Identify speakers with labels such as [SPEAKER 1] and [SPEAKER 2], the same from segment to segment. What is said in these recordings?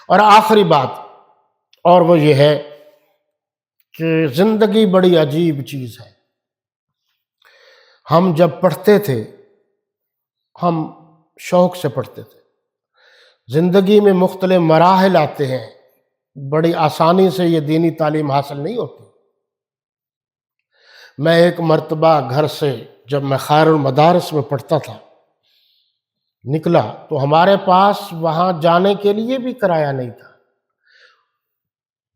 [SPEAKER 1] اور آخری بات، اور وہ یہ ہے کہ زندگی بڑی عجیب چیز ہے۔ ہم جب پڑھتے تھے، ہم شوق سے پڑھتے تھے۔ زندگی میں مختلف مراحل آتے ہیں، بڑی آسانی سے یہ دینی تعلیم حاصل نہیں ہوتی۔ میں ایک مرتبہ گھر سے، جب میں خیر المدارس میں پڑھتا تھا، نکلا تو ہمارے پاس وہاں جانے کے لیے بھی کرایہ نہیں تھا۔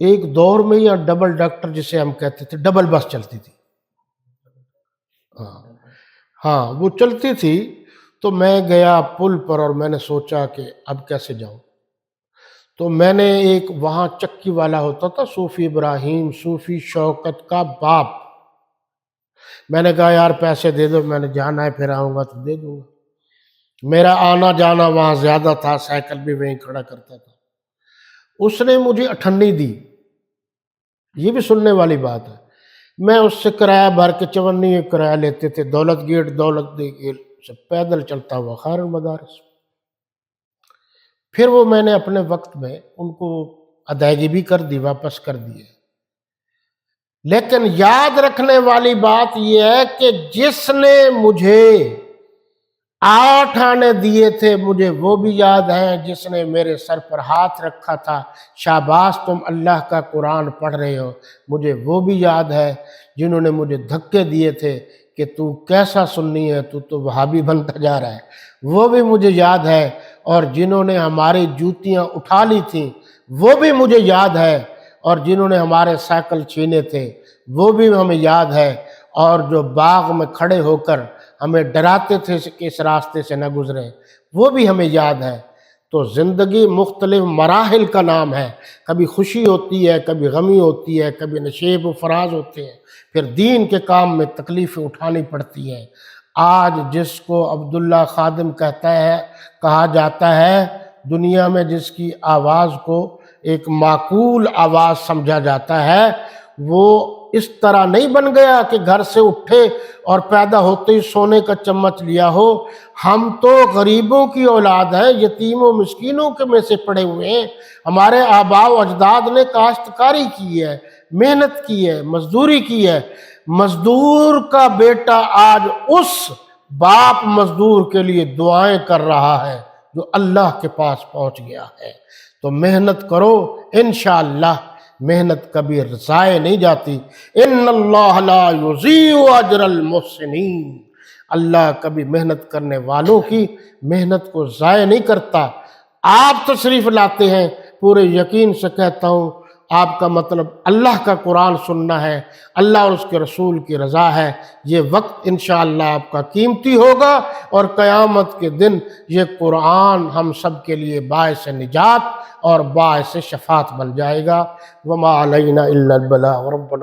[SPEAKER 1] ایک دور میں یا ڈبل ڈاکٹر جسے ہم کہتے تھے، ڈبل بس چلتی تھی۔ ہاں وہ چلتی تھی، تو میں گیا پل پر اور میں نے سوچا کہ اب کیسے جاؤں۔ تو میں نے ایک وہاں چکی والا ہوتا تھا، صوفی ابراہیم، صوفی شوکت کا باپ، میں نے کہا یار پیسے دے دو، میں نے جانا ہے، پھر آؤں گا تو دے دوں گا۔ میرا آنا جانا وہاں زیادہ تھا، سائیکل بھی وہیں کھڑا کرتا تھا۔ اس نے مجھے 98 دی، یہ بھی سننے والی بات ہے۔ میں اس سے کرایہ بھر کے 54 کرایہ لیتے تھے، دولت گیٹ سے پیدل چلتا ہوا خیر المدارس۔ پھر وہ میں نے اپنے وقت میں ان کو ادائیگی بھی کر دی، واپس کر دی ہے۔ لیکن یاد رکھنے والی بات یہ ہے کہ جس نے مجھے 8 آنے دیے تھے، مجھے وہ بھی یاد ہیں۔ جس نے میرے سر پر ہاتھ رکھا تھا، شاباش تم اللہ کا قرآن پڑھ رہے ہو، مجھے وہ بھی یاد ہے۔ جنہوں نے مجھے دھکے دیے تھے کہ تو کیسا سنی ہے، تو وہابی بنتا جا رہا ہے، وہ بھی مجھے یاد ہے۔ اور جنہوں نے ہماری جوتیاں اٹھا لی تھیں، وہ بھی مجھے یاد ہے۔ اور جنہوں نے ہمارے سائیکل چھینے تھے، وہ بھی ہمیں یاد ہے۔ اور جو باغ میں کھڑے ہو کر ہمیں ڈراتے تھے کہ اس راستے سے نہ گزریں، وہ بھی ہمیں یاد ہے۔ تو زندگی مختلف مراحل کا نام ہے، کبھی خوشی ہوتی ہے، کبھی غمی ہوتی ہے، کبھی نشیب و فراز ہوتے ہیں، پھر دین کے کام میں تکلیفیں اٹھانی پڑتی ہیں۔ آج جس کو عبداللہ خادم کہا جاتا ہے، دنیا میں جس کی آواز کو ایک معقول آواز سمجھا جاتا ہے، وہ اس طرح نہیں بن گیا کہ گھر سے اٹھے اور پیدا ہوتے ہی سونے کا چمچ لیا ہو۔ ہم تو غریبوں کی اولاد ہیں، یتیموں مسکینوں کے میں سے پڑے ہوئے ہیں۔ ہمارے آباء و اجداد نے کاشتکاری کی ہے، محنت کی ہے، مزدوری کی ہے۔ مزدور کا بیٹا آج اس باپ مزدور کے لیے دعائیں کر رہا ہے جو اللہ کے پاس پہنچ گیا ہے۔ تو محنت کرو، انشاءاللہ محنت کبھی ضائع نہیں جاتی۔ ان اللہ لا یضیع اجر المحسنین، اللہ کبھی محنت کرنے والوں کی محنت کو ضائع نہیں کرتا۔ آپ تشریف لاتے ہیں، پورے یقین سے کہتا ہوں آپ کا مطلب اللہ کا قرآن سننا ہے، اللہ اور اس کے رسول کی رضا ہے۔ یہ وقت انشاءاللہ آپ کا قیمتی ہوگا، اور قیامت کے دن یہ قرآن ہم سب کے لیے باعث نجات اور باعث شفاعت بن جائے گا۔ وما علینا الا البلاغ، ربنا